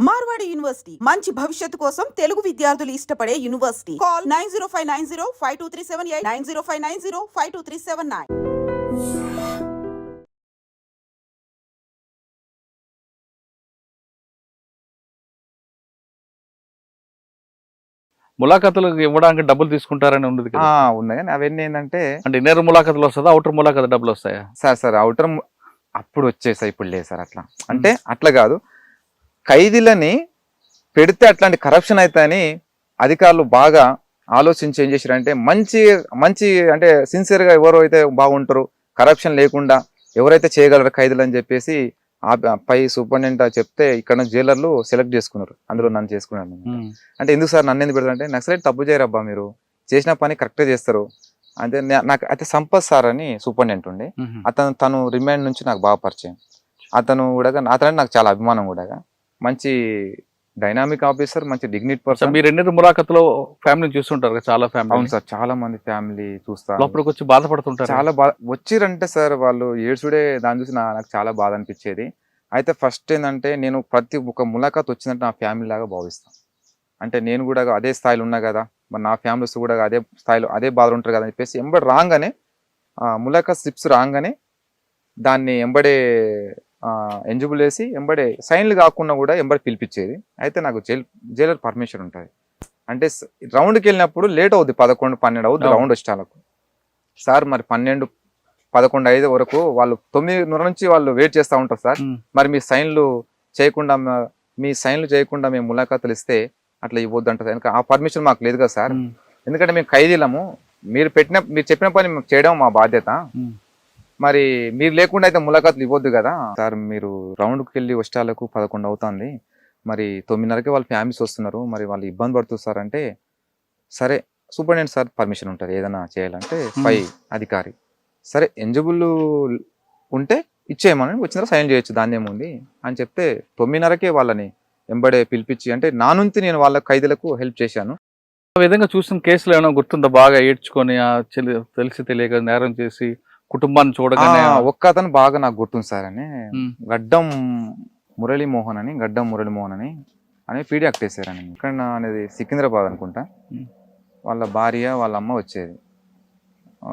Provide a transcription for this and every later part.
Marwadi university మంచి భవిష్యత్తు కోసం తెలుగు విద్యార్థులు ఇష్టపడే యూనివర్సిటీ. కాల్ 9059052378 9059052379. ములాఖతులు ఇవ్వడానికి డబ్బులు తీసుకుంటారని ఉండదు కదా? ఉన్నాయి కానీ అవన్నీ ఏంటంటే అంటే ఇన్నర్ ములాఖతులు వస్తుందా, అవుటర్ ములాఖతు డబ్బులు వస్తాయా? సార్ అవుటర్ అప్పుడు వచ్చేసాయి, ఇప్పుడు లేదు సార్. అట్లా అంటే అట్లా కాదు, ఖైదీలని పెడితే అట్లాంటి కరప్షన్ అవుతాయని అధికారులు బాగా ఆలోచించి ఏం చేశారంటే మంచి మంచి అంటే సిన్సియర్గా ఎవరు అయితే బాగుంటారు, కరప్షన్ లేకుండా ఎవరైతే చేయగలరు ఖైదీలు అని చెప్పేసి పై సూపరింటెండెంట్ చెప్తే ఇక్కడ జైలర్లు సెలెక్ట్ చేసుకున్నారు, అందులో నన్ను చేసుకున్నాను. అంటే ఎందుకు సార్ నన్ను ఎందుకు పెడతారంటే నక్సలైట్ తప్పు చేయరబ్బా, మీరు చేసిన పని కరెక్ట్గా చేస్తారు అంటే. నాకు అయితే సంపత్ సార్ అని సూపరింటెండెంట్ ఉండే, తను రిమాండ్ నుంచి నాకు బాగా పరిచయం. అతను కూడా అతనంటే నాకు చాలా అభిమానం కూడా, మంచి డైనామిక్ ఆఫీసర్, మంచి డిగ్నిటీ పర్సన్. మీరు ఎన్ని ములాఖతులో ఫ్యామిలీ చూస్తుంటారు కదా, చాలా ఫ్యామిలీ. అవును సార్, చాలా మంది ఫ్యామిలీ చూస్తారు, లోపలికి వచ్చి బాధపడుతుంటారు. చాలా బాధ వచ్చిరంటే సార్ వాళ్ళు ఏడ్చుడే, దాన్ని చూసి నాకు చాలా బాధ అనిపించేది. అయితే ఫస్ట్ ఏంటంటే నేను ప్రతి ఒక్క ములాఖాత్ వచ్చిందంటే నా ఫ్యామిలీ లాగా భావిస్తాను. అంటే నేను కూడా అదే స్థాయిలో ఉన్నా కదా, మరి నా ఫ్యామిలీస్ కూడా అదే స్థాయిలో అదే బాధలు ఉంటారు కదా అని చెప్పేసి ఎంబడి రాగానే ములాఖాత్ స్లిప్స్ రాగానే దాన్ని ఎంబడే ఎంజిబుల్ వేసి ఎంబడే సైన్లు కాకుండా కూడా ఎంబడి పిలిపించేది. అయితే నాకు జైలర్ పర్మిషన్ ఉంటుంది. అంటే రౌండ్కి వెళ్ళినప్పుడు లేట్ అవుద్ది, 11-12 అవుద్ది రౌండ్ వచ్చేటాలకు. సార్ మరి 12-11 వరకు వాళ్ళు 9 నుంచి వాళ్ళు వెయిట్ చేస్తూ ఉంటారు సార్. మరి మీ సైన్లు చేయకుండా మేము ములాఖాతులు ఇస్తే అట్లా ఇవ్వద్దు అంటారు. ఎందుకంటే ఆ పర్మిషన్ మాకు లేదు కదా సార్, ఎందుకంటే మేము ఖైదీలము, మీరు చెప్పిన పని చేయడం మా బాధ్యత. మరి మీరు లేకుండా అయితే ములాఖాతులు ఇవ్వద్దు కదా సార్. మీరు రౌండ్కి వెళ్ళి వచ్చేటాలకు 11 అవుతుంది, మరి 9:30కి వాళ్ళ ఫ్యామిలీస్ వస్తున్నారు, మరి వాళ్ళు ఇబ్బంది పడుతుంది సార్ అంటే, సరే సూపరింటెండెంట్ సార్ పర్మిషన్ ఉంటుంది ఏదైనా చేయాలంటే పై అధికారి, సరే ఎలిజిబుల్ ఉంటే ఇచ్చేయమని వచ్చిన సైన్ చేయొచ్చు దాన్ని ఏముంది అని చెప్తే 9:30కే వాళ్ళని ఎంబడే పిలిపించి, అంటే నా నుంచి నేను వాళ్ళ ఖైదీలకు హెల్ప్ చేశాను. ఆ విధంగా చూసిన కేసులు ఏమైనా గుర్తుందా? బాగా ఏడ్చుకొని తెలిసి తెలియక నేరం చేసి కుటుంబాన్ని చూడగానే ఒక్క అతను బాగా నాకు గుర్తుంది సార్ అని, గడ్డం మురళీమోహన్ అని పీడీ యాక్ట్ వేసారని. ఇక్కడ అనేది సికింద్రాబాద్ అనుకుంటా. వాళ్ళ భార్య వాళ్ళ అమ్మ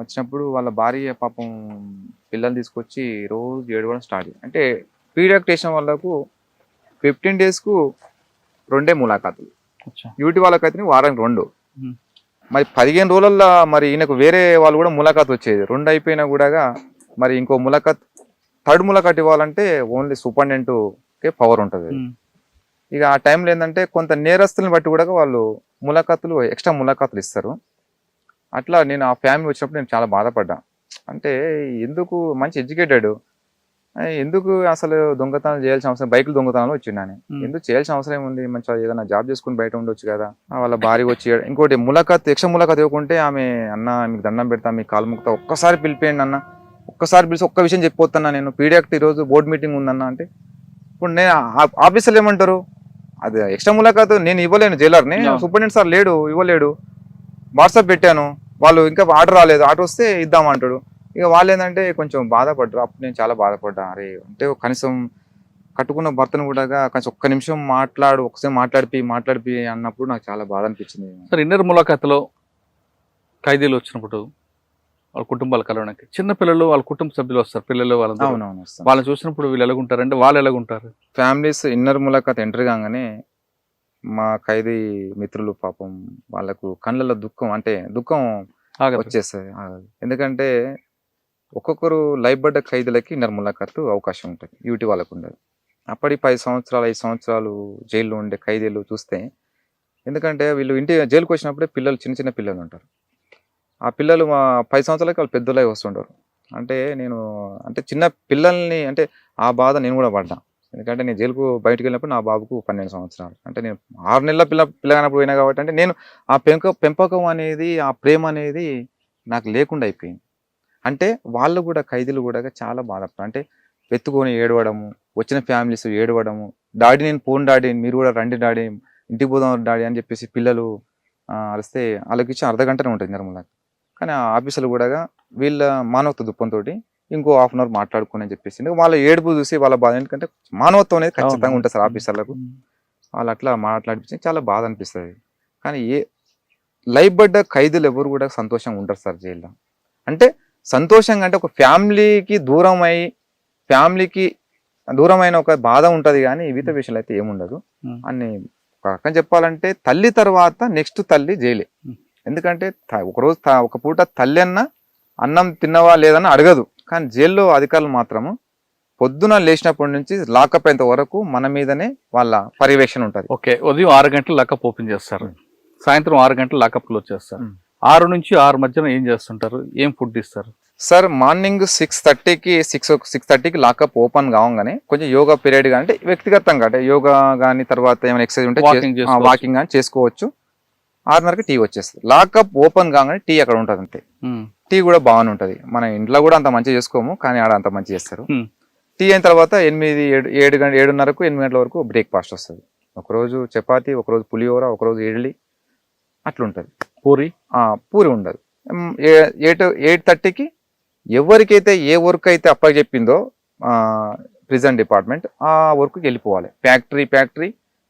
వచ్చినప్పుడు వాళ్ళ భార్య పాపం పిల్లలు తీసుకొచ్చి రోజు ఏడవడం స్టార్ట్. అంటే పీడీ యాక్ట్ వేసిన వాళ్ళకు 15 daysకు 2 ములాఖాతులు, యూటీ వాళ్ళకైతే వారానికి 2. మరి 15 రోజుల్లో మరి ఈయనకు వేరే వాళ్ళు కూడా ములాఖాత్ వచ్చేది. 2 అయిపోయినా కూడా మరి ఇంకో ములాఖాత్, థర్డ్ ములాఖాత్ ఇవ్వాలంటే ఓన్లీ సూపరింటెండెంట్కే పవర్ ఉంటుంది. ఇక ఆ టైంలో ఏంటంటే కొంత నేరస్తులను బట్టి కూడా వాళ్ళు ఎక్స్ట్రా ములాఖాతులు ఇస్తారు. అట్లా నేను ఆ ఫ్యామిలీ వచ్చినప్పుడు నేను చాలా బాధపడ్డా. అంటే ఎందుకు మంచి ఎడ్యుకేటెడ్, ఎందుకు అసలు దొంగతనాలు చేయాల్సిన అవసరం, బైకులు దొంగతనాలు వచ్చిందని ఎందుకు చేయాల్సిన అవసరం ఏముంది, మంచిగా ఏదైనా జాబ్ చేసుకుని బయట ఉండొచ్చు కదా. వాళ్ళ భార్య వచ్చి ఇంకోటి ఎక్స్ట్రా ములాఖాత్ ఇవ్వకుంటే ఆమె, అన్న మీకు దండం పెడతా, మీ కాలు ముక్తా, ఒక్కసారి పిలిపేయండి అన్న, ఒక్కసారి పిలిచి ఒక్క విషయం చెప్పొద్దన్నా, నేను పీడీ యాక్ట్ ఈరోజు బోర్డు మీటింగ్ ఉందన్న అంటే, ఇప్పుడు నేను ఆఫీసర్లు ఏమంటారు, అది ఎక్స్ట్రా ములాఖాత్ నేను ఇవ్వలేను, జైలర్ని సూపరింటెండెంట్ సార్ లేడు, ఇవ్వలేడు, వాట్సాప్ పెట్టాను, వాళ్ళు ఇంకా ఆర్డర్ రాలేదు, ఆర్డర్ వస్తే ఇద్దామంటాడు. ఇక వాళ్ళు ఏంటంటే కొంచెం బాధపడ్డారు. అప్పుడు నేను చాలా బాధపడ్డా, అరే అంటే కనీసం కట్టుకున్న భర్తను కూడా కొంచెం ఒక్క నిమిషం ఒకసారి మాట్లాడిపి అన్నప్పుడు నాకు చాలా బాధ అనిపించింది. సార్ ఇన్నర్ ములాఖాతులో ఖైదీలు వచ్చినప్పుడు వాళ్ళ కుటుంబాలు కలవడానికి చిన్న పిల్లలు వాళ్ళ కుటుంబ సభ్యులు వస్తారు, పిల్లలు వాళ్ళని చూసినప్పుడు వీళ్ళు ఎలాగుంటారు అంటే వాళ్ళు ఎలాగుంటారు? ఫ్యామిలీస్ ఇన్నర్ ములాఖాత్ ఎంటర్ కాగానే మా ఖైదీ మిత్రులు పాపం వాళ్ళకు కళ్ళల్లో దుఃఖం వచ్చేస్తుంది. ఎందుకంటే ఒక్కొక్కరు లైఫ్ పడ్డ ఖైదీలకి ఇన్నర్ ములాఖాత్ అవకాశం ఉంటుంది, యూటీ వాళ్ళకు ఉండదు. అప్పటి 5 సంవత్సరాలు 5 సంవత్సరాలు జైల్లో ఉండే ఖైదీలు చూస్తే, ఎందుకంటే వీళ్ళు జైలుకి వచ్చినప్పుడే పిల్లలు చిన్న పిల్లలు ఉంటారు. ఆ పిల్లలు 10 సంవత్సరాలకి వాళ్ళు పెద్దలై వస్తుంటారు. అంటే చిన్న పిల్లల్ని, అంటే ఆ బాధ నేను కూడా పడ్డా. ఎందుకంటే నేను జైలుకు బయటకు వెళ్ళినప్పుడు నా బాబుకు 12 సంవత్సరాలు, అంటే నేను 6 నెలల పిల్లగానప్పుడు పోయినా కాబట్టి, అంటే నేను ఆ పెంపకం అనేది, ఆ ప్రేమ అనేది నాకు లేకుండా అయిపోయింది. అంటే వాళ్ళు కూడా ఖైదీలు కూడా చాలా బాధపడతారు. అంటే ఎత్తుకొని ఏడవడము, వచ్చిన ఫ్యామిలీస్ ఏడవడము, డాడీ నేను పోను డాడీ, మీరు కూడా రండి డాడీ, ఇంటికి పోదాం డాడీ అని చెప్పేసి పిల్లలు అరిస్తే వాళ్ళకి ఇచ్చి అర్ధగంటనే ఉంటుంది నిర్మలకి. కానీ ఆ ఆఫీసర్లు కూడా వీళ్ళ మానవత్వ దుఃఖంతో ఇంకో 1/2 hour మాట్లాడుకుని అని చెప్పేసి వాళ్ళ ఏడుపు చూసి వాళ్ళ బాధ, ఎందుకంటే మానవత్వం అనేది ఖచ్చితంగా ఉంటుంది సార్ ఆఫీసర్లకు. వాళ్ళు అట్లా మాట్లాడిపించి చాలా బాధ అనిపిస్తుంది. కానీ లైఫ్ పడ్డ ఖైదీలు ఎవరు కూడా సంతోషంగా ఉంటారు సార్ జైల్లో. అంటే సంతోషంగా అంటే ఒక ఫ్యామిలీకి దూరమైన ఒక బాధ ఉంటుంది, కానీ వివిధ విషయాలు అయితే ఏముండదు అని ఒక రకం చెప్పాలంటే. తల్లి తర్వాత నెక్స్ట్ తల్లి జైలే. ఎందుకంటే ఒక పూట తల్లి అన్నం తిన్నవా లేదని అడగదు, కానీ జైల్లో అధికారులు మాత్రము పొద్దున లేచినప్పటి నుంచి లాకప్ అయ్యేంత వరకు మన మీదనే వాళ్ళ పర్యవేక్షణ ఉంటుంది. ఓకే, ఉదయం 6 గంటలు లాకప్ ఓపెన్ చేస్తారు, సాయంత్రం 6 గంటలు లాకప్ క్లోజ్ చేస్తారు. 6 నుంచి 6 మధ్యన ఏం చేస్తుంటారు, ఏం ఫుడ్ ఇస్తారు? సార్ మార్నింగ్ 6:30కి లాకప్ ఓపెన్ కావగానే కొంచెం యోగా పీరియడ్ అంటే వ్యక్తిగతంగా అంటే యోగా కానీ తర్వాత ఏమైనా ఎక్సర్సైజ్ ఉంటే వాకింగ్ కానీ చేసుకోవచ్చు. 6:30కి టీ వచ్చేస్తుంది. లాకప్ ఓపెన్ కాగానే టీ అక్కడ ఉంటుంది అంతే. టీ కూడా బాగానే ఉంటుంది. మన ఇంట్లో కూడా అంత మంచిగా చేసుకోము, కానీ ఆడ అంత మంచిగా చేస్తారు. టీ అయిన తర్వాత 7:30కు 8 గంటల వరకు బ్రేక్ఫాస్ట్ వస్తుంది. ఒకరోజు చపాతి, ఒకరోజు పులిహోర, ఒకరోజు ఇడ్లీ అట్లుంటుంది. పూరి ఉండదు. 8:30కి ఎవరికైతే ఏ వర్క్ అయితే అప్పచెప్పిందో ప్రిజన్ డిపార్ట్మెంట్ ఆ వర్క్కి వెళ్ళిపోవాలి. ఫ్యాక్టరీ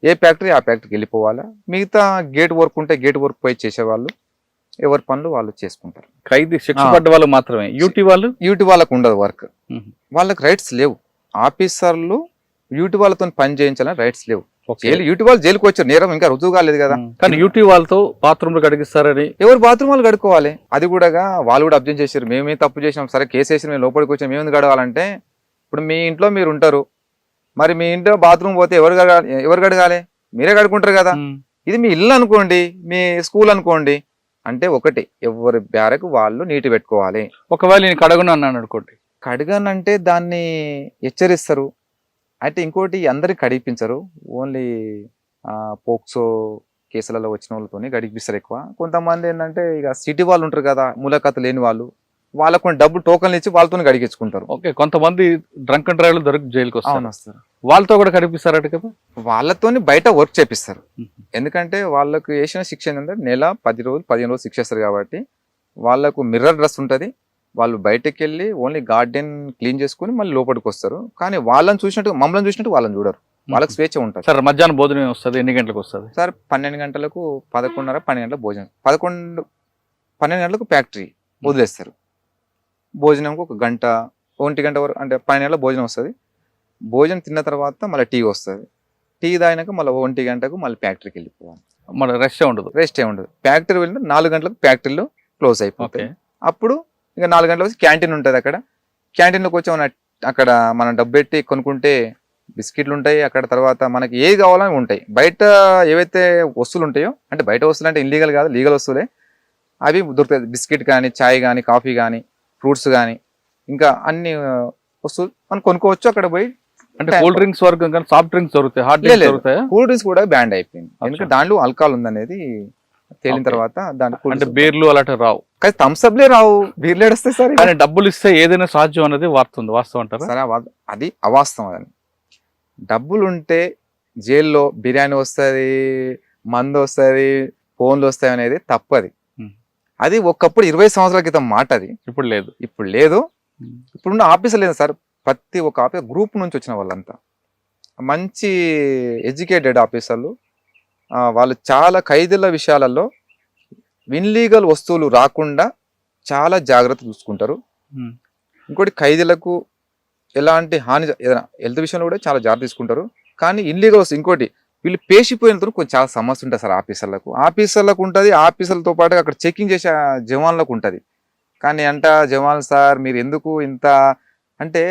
ఏ ఫ్యాక్టరీ ఆ ఫ్యాక్టరీకి వెళ్ళిపోవాలి. మిగతా గేట్ వర్క్ ఉంటే గేట్ వర్క్ పోయి చేసేవాళ్ళు ఎవరి పనులు వాళ్ళు చేసుకుంటారు. ఖైదీ శిక్ష పడ్డ వాళ్ళు మాత్రమే. యూటీ వాళ్ళకు ఉండదు వర్క్, వాళ్ళకి రైట్స్ లేవు. ఆఫీసర్లు యూటీ వాళ్ళతో పని చేయించాలని రైట్స్ లేవు. యూటీ వాళ్ళు జైలుకి వచ్చారు, నేరం ఇంకా రుజువు కాలేదు కదా. కానీ యూటీ వాళ్ళతో బాత్రూమ్లు కడిగిస్తారని ఎవరు బాత్రూమ్ వాళ్ళు కడుక్కోవాలి. అది కూడా వాళ్ళు కూడా అబ్జెక్ట్ చేశారు. మేమే తప్పు చేసినాం, సరే కేసు వేసి మేము లోపలికి వచ్చాం, మేము కడగాలంటే ఇప్పుడు మీ ఇంట్లో మీరు ఉంటారు, మరి మీ ఇంట్లో బాత్రూమ్ పోతే ఎవరు కడగాలి? మీరే కడుకుంటారు కదా. ఇది మీ ఇల్లు అనుకోండి, మీ స్కూల్ అనుకోండి, అంటే ఒకటి ఎవరి బ్యారకు వాళ్ళు నీటి పెట్టుకోవాలి. ఒకవేళ నేను కడగను అన్నాను అనుకోండి, కడగనంటే దాన్ని హెచ్చరిస్తారు. అయితే ఇంకోటి అందరికి కడిపించరు, ఓన్లీ పోక్సో కేసులలో వచ్చిన వాళ్ళతోనే గడిపిస్తారు ఎక్కువ. కొంతమంది ఏంటంటే ఇక సిటీ వాళ్ళు ఉంటారు కదా, మూలకథ లేని వాళ్ళకు కొన్ని డబ్బులు టోకన్లు ఇచ్చి వాళ్ళతో కడిగించుకుంటారు. ఓకే, కొంతమంది డ్రంక్ అండ్ డ్రైవ్లు దొరికి జైలుకి వస్తారు, వాళ్ళతో కూడా కడిపిస్తారట కదా. వాళ్ళతోని బయట వర్క్ చేపిస్తారు. ఎందుకంటే వాళ్ళకు వేసిన శిక్ష ఏంటంటే నెల 10 రోజులు 15 రోజులు శిక్ష ఇస్తారు. కాబట్టి వాళ్ళకు మిర్రర్ డ్రెస్ ఉంటుంది. వాళ్ళు బయటకు వెళ్ళి ఓన్లీ గార్డెన్ క్లీన్ చేసుకుని మళ్ళీ లోపలికి వస్తారు. కానీ వాళ్ళని చూసినట్టు మమ్మల్ని చూసినట్టు వాళ్ళని చూడరు, వాళ్ళకి స్వేచ్ఛ ఉంటుంది. సార్ మధ్యాహ్నం భోజనం వస్తుంది, ఎన్ని గంటలకు వస్తుంది? సార్ 12 గంటలకు 11:30 12 గంటలకు భోజనం, 12 గంటలకు ఫ్యాక్టరీ వదిలేస్తారు. భోజనంకు 1 గంట 1 గంట వరకు అంటే 12 గంటలకు భోజనం వస్తుంది. భోజనం తిన్న తర్వాత మళ్ళీ టీ వస్తుంది. టీ తాగినాక మళ్ళీ 1 గంటకు మళ్ళీ ఫ్యాక్టరీకి వెళ్ళిపోవాలి. మళ్ళీ రెస్ట్ ఏ ఉండదు. ఫ్యాక్టరీ వెళ్ళిన 4 గంటలకు ఫ్యాక్టరీలో క్లోజ్ అయిపోతాయి. అప్పుడు ఇక 4 గంటలకు క్యాంటీన్ ఉంటుంది. అక్కడ క్యాంటీన్లోకి వచ్చి అక్కడ మనం డబ్బు పెట్టి కొనుక్కుంటే బిస్కెట్లు ఉంటాయి. అక్కడ తర్వాత మనకి ఏది కావాలని ఉంటాయి. బయట ఏవైతే వస్తువులు ఉంటాయో, అంటే బయట వస్తువులు అంటే ఇల్లీగల్ కాదు, లీగల్ వస్తువులే, అవి దొరుకుతాయి. బిస్కెట్ కానీ, చాయ్ కానీ, కాఫీ కానీ, ఫ్రూట్స్ కానీ, ఇంకా అన్ని వస్తువులు మనం కొనుక్కోవచ్చు అక్కడ పోయి. అంటే కూల్ డ్రింక్స్ వరకు కానీ సాఫ్ట్ డ్రింక్స్ దొరుకుతాయి, హాట్ డ్రింక్స్ దొరుకుతాయి. కూల్ డ్రింక్స్ కూడా బ్యాండ్ అయిపోయింది, ఎందుకంటే దాంట్లో ఆల్కహాల్ ఉందనేది తేలిన తర్వాత. అంటే బీర్లు అలాంటి రావు, కానీ థమ్స్అప్లే రావు, బీర్లు ఏడొస్తాయి సార్. కానీ డబ్బులు ఇస్తే ఏదైనా సాధ్యం అనేది వాస్తవం అంటారా? సరే, అది అవాస్తవం. అని డబ్బులు ఉంటే జైల్లో బిర్యానీ వస్తుంది, మందు వస్తుంది, ఫోన్లు వస్తాయి అనేది తప్పది. అది ఒకప్పుడు 20 సంవత్సరాల క్రితం మాట, అది ఇప్పుడు లేదు. ఇప్పుడున్న ఆఫీసర్ లేదు సార్. ప్రతి ఒక్క ఆఫీసర్ గ్రూప్ నుంచి వచ్చిన వాళ్ళంతా మంచి ఎడ్యుకేటెడ్ ఆఫీసర్లు. వాళ్ళు చాలా ఖైదీల విషయాలలో ఇన్లీగల్ వస్తువులు రాకుండా చాలా జాగ్రత్త చూసుకుంటారు. ఇంకోటి ఖైదీలకు ఎలాంటి హాని, ఏదైనా హెల్త్ విషయంలో కూడా చాలా జాగ్రత్త తీసుకుంటారు. కానీ ఇన్లీగల్ వస్తుంది. ఇంకోటి వీళ్ళు పేసిపోయినందుకు కొంచెం చాలా సమస్య ఉంటుంది సార్. ఆఫీసర్లకు ఉంటుంది, ఆఫీసర్లతో పాటు అక్కడ చెకింగ్ చేసే జవాన్లకు ఉంటుంది. కానీ జవాన్లు సార్ మీరు ఎందుకు ఇంత అంటే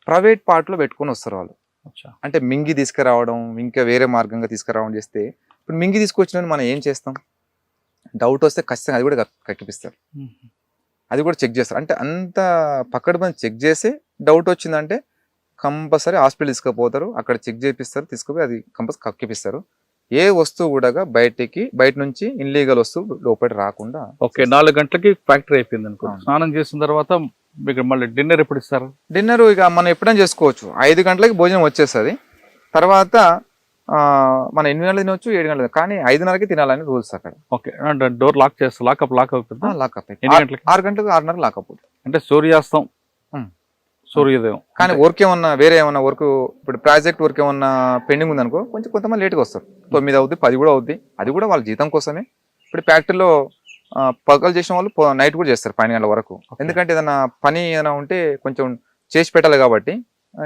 ప్రైవేట్ పార్ట్లో పెట్టుకొని వస్తారు వాళ్ళు. అంటే మింగి తీసుకురావడం, ఇంకా వేరే మార్గంగా తీసుకురావడం చేస్తే, ఇప్పుడు మింగి తీసుకొచ్చిన మనం ఏం చేస్తాం? డౌట్ వస్తే ఖచ్చితంగా అది కూడా కక్కిపిస్తారు, అది కూడా చెక్ చేస్తారు. అంటే అంత పక్కడబంది చెక్ చేసి డౌట్ వచ్చిందంటే కంపల్సరీ హాస్పిటల్ తీసుకుపోతారు, అక్కడ చెక్ చేపిస్తారు, తీసుకుపోయి అది కంపల్సరీ కక్కిపిస్తారు. ఏ వస్తువు కూడా బయట నుంచి ఇన్లీగల్ వస్తువు లోపలి రాకుండా. ఓకే, 4 గంటలకి ఫ్యాక్టరీ అయిపోయింది అనుకో, స్నానం చేసిన తర్వాత మీకు మళ్ళీ డిన్నర్ ఎప్పుడు ఇస్తారు? డిన్నర్ ఇక మనం ఎప్పుడైనా చేసుకోవచ్చు. 5 గంటలకి భోజనం వచ్చేస్తుంది. తర్వాత మనం 8 గంటలు తినవచ్చు, 7 గంటలు, కానీ 5:30కి తినాలని రూల్స్ అక్కడ. ఓకే, డోర్ లాక్ చేస్తారు, లాకప్ అవుతుంది. లాకప్ 6 గంటలకి 6 గంటలకు 6:30 లాకప్ అవుతుంది. అంటే సూర్యోదయం. కానీ వర్క్ ఏమన్నా వేరే ఏమన్నా వర్క్ ఇప్పుడు ప్రాజెక్ట్ వర్క్ ఏమన్నా పెండింగ్ ఉందనుకో కొంచెం కొంతమంది లేట్గా వస్తారు. 9 అవుద్ది, 10 కూడా అవుద్ది. అది కూడా వాళ్ళ జీతం కోసమే. ఇప్పుడు ఫ్యాక్టరీలో పగలు చేసిన వాళ్ళు నైట్ కూడా చేస్తారు 12 గంటల వరకు. ఎందుకంటే ఏదైనా పని ఏదైనా ఉంటే కొంచెం చేసి పెట్టాలి కాబట్టి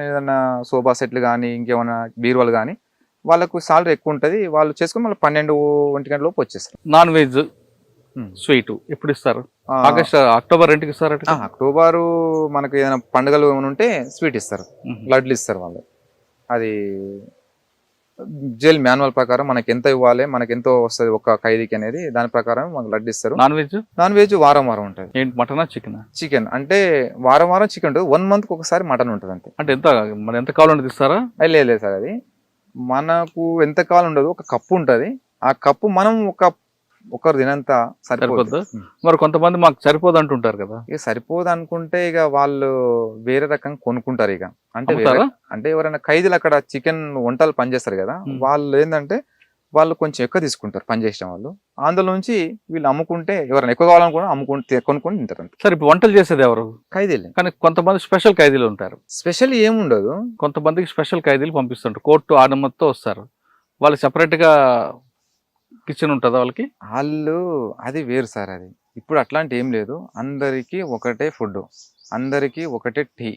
ఏదన్నా సోఫా సెట్లు కానీ ఇంకేమైనా బీరువాలు కానీ వాళ్ళకు సాలరీ ఎక్కువ ఉంటుంది. వాళ్ళు చేసుకుని మళ్ళీ 12-1 గంటల లోపు వచ్చేస్తారు. నాన్ వెజ్ స్వీట్ ఎప్పుడు ఇస్తారు? అక్టోబర్ 2కి ఇస్తారు. అక్టోబరు మనకు ఏదైనా పండుగలు ఏమైనా ఉంటే స్వీట్ ఇస్తారు, లడ్లు ఇస్తారు వాళ్ళు. అది జైల్ మాన్యువల్ ప్రకారం మనకి ఎంత ఇవ్వాలి, మనకి ఎంతో వస్తుంది ఒక ఖైదీకి అనేది దాని ప్రకారం మనకు లడ్డు ఇస్తారు. నాన్ వెజ్ వారం ఉంటుంది. ఏంటి, మటనా చికెన్? చికెన్ అంటే వారం చికెన్ ఉంటుంది. 1 month ఒకసారి మటన్ ఉంటుంది అంతే. అంటే ఎంత కావాలంటే ఇస్తారా? లేదు సార్, అది మనకు ఎంత కావాలి ఉండదు. ఒక కప్పు ఉంటుంది. ఆ కప్పు మనం ఒకరు తినంత సరిపోద్ది. మరి కొంతమంది మాకు సరిపోదు అంటుంటారు కదా. ఇక సరిపోదు అనుకుంటే ఇక వాళ్ళు వేరే రకంగా కొనుక్కుంటారు. ఇక అంటే ఎవరైనా ఖైదీలు అక్కడ చికెన్ వంటలు పనిచేస్తారు కదా, వాళ్ళు ఏంటంటే వాళ్ళు కొంచెం ఎక్కువ తీసుకుంటారు పనిచేసిన వాళ్ళు. అందులో నుంచి వీళ్ళు అమ్ముకుంటే ఎవరైనా ఎక్కువ కావాలనుకున్నా కొనుక్కొని తింటారు. సరే, ఇప్పుడు వంటలు చేసేది ఎవరు? ఖైదీలు. కానీ కొంతమంది స్పెషల్ ఖైదీలు ఉంటారు. స్పెషల్ ఏముండదు, కొంతమందికి స్పెషల్ ఖైదీలు పంపిస్తుంటారు. కోర్టు అనుమతితో వస్తారు. వాళ్ళు సెపరేట్ గా కిచెన్ ఉంటుందా వాళ్ళకి? అది వేరు సార్. అది ఇప్పుడు అట్లాంటి ఏం లేదు. అందరికీ ఒకటే ఫుడ్, అందరికీ ఒకటే టీ.